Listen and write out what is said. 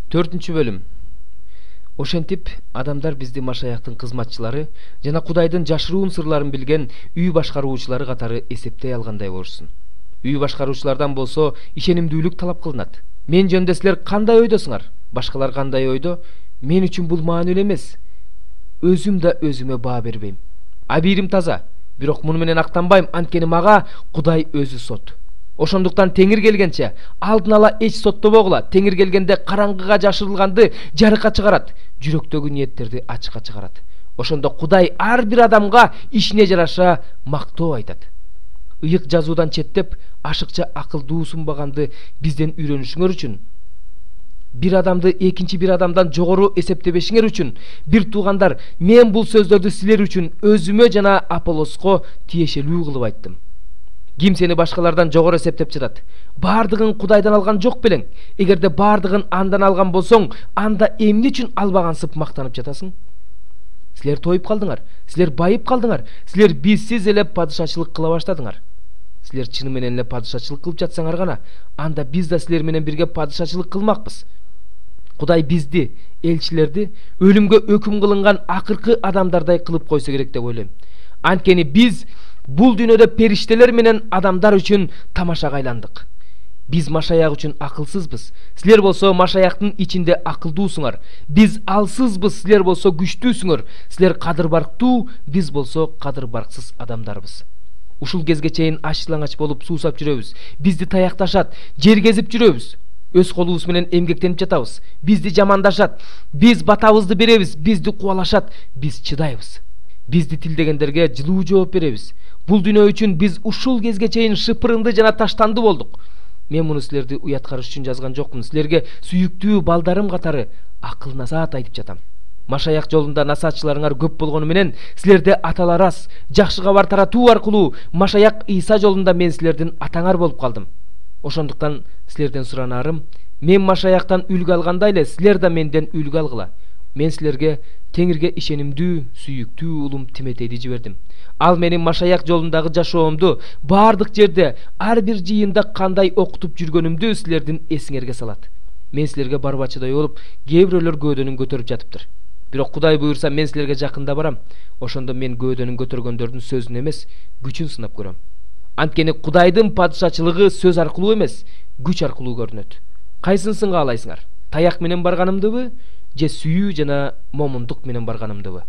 4 бөлүм. Ошентип адамдар бизди Машаяктын кызматчылары жана Кудайдын жашыруун сырларын билген үй башкаруучулары катары эсептей алгандай болушсун. Үй башкаруучулардан болсо ишенимдүүлүк талап кылынат. Мен жөнүндө силер кандай ойдосуңар? Башкалар кандай ойдо? Мен үчүн бул маанилүү эмес. Өзүм да өзүмө баа бербейм. Абийирим таза, бирок муну менен актанбайм, анткени мага Кудай өзү сот. Ошондуктан теңир келгенче алдын ала эч соттобогула. Теңир келгенде караңгыга жашырылганды жарыкка чыгарат, жүрөктөгү ниеттерди ачыкка чыгарат. Ошондо Кудай ар бир адамга ишине жараша мактоо айтат. Ыйык жазуудан четтеп, ашыкча акылдуу сунбаганды бизден үйрөнүшүңөр үчүн, бир адамды экинчи бир адамдан жогору эсептебешиңер үчүн, бир туугандар, мен бул сөздөрдү силер үчүн өзүмө жана Аполлоско тиешелүү кылып айттым. Ким сени башкалардан жогору эсептеп жатат? Бардыгын Кудайдан алган жок белең? Эгерде бардыгын андан алган болсоң, анда эмне үчүн албагансып мактанып жатасың? Силер тоюп калдыңар, силер байып калдыңар, силер бизсиз эле падышачылык кыла баштадыңар. Силер чыны менен эле падышачылык кылып жатсаңар гана, анда биз да силер менен бирге падышачылык кылмакпыз. Кудай бизди, элчилерди, өлүмгө өкүм кылынган акыркы адамдардай кылып койсо керек деп ойлойм. Анткени биз бул дүйнөдө периштелер менен адамдар үчүн тамашага айландык. Биз Машаяк үчүн акылсызбыз. Силер болсо Машаяктын ичинде акылдуусуңар. Биз алсызбыз, силер болсо күчтүүсүңөр. Силер кадыр барктуу, биз болсо кадыр барксыз адамдарбыз. Ушул кезге чейин ачылаңач болуп суусап жүрөбүз. Бизди таякташат, жер кезип жүрөбүз. Өз колубуз менен эмгектенип жатабыз. Бизди жамандашат, биз батабызды беребиз, бизди кубалашат, биз чыдайбыз. Бизди тилдегендерге жылуу жооп беребиз. Бул дүйнө үчүн биз ушул кезге чейин шыпырынды жана таштанды болдук. Мен муну силерди уяткарыш үчүн жазган жокмун. Силерге сүйүктүү балдарым катары акыл насаат айтып жатам. Машаяк жолунда насаатчыларыңар көп болгону менен силерде аталар аз. Жакшы кабар таратуу аркылуу Машаяк Иса жолунда мен силердин атаңар болуп калдым. Ошондуктан силерден суранарым, мен Машаяктан үлгү алгандай эле силер да менден үлгү алгыла. Мен силерге Теңирге ишенимдүү, сүйүктүү улум Тиметейди жибердим. Ал менин Машаяк жолундагы жашоомду бардык жерде, ар бир жыйында кандай окутуп жүргөнүмдү силердин эсиңерге салат. Мен силерге барбачыдай болуп, кээ бирөөлөр көөдөнүн көтөрүп жатыптыр. Бирок Кудай буйрса мен силерге жакында барам. Ошондо мен көөдөнүн көтөргөндөрдүн сөзүн эмес, күчүн сынап көрөм. Анткени Кудайдын падышачылыгы сөз аркылуу эмес, күч аркылуу көрүнөт. Кайсын сынга алайсыңар? Таяк менен барганымдыбы, же сүйүү жана момундук менен барганымдыбы?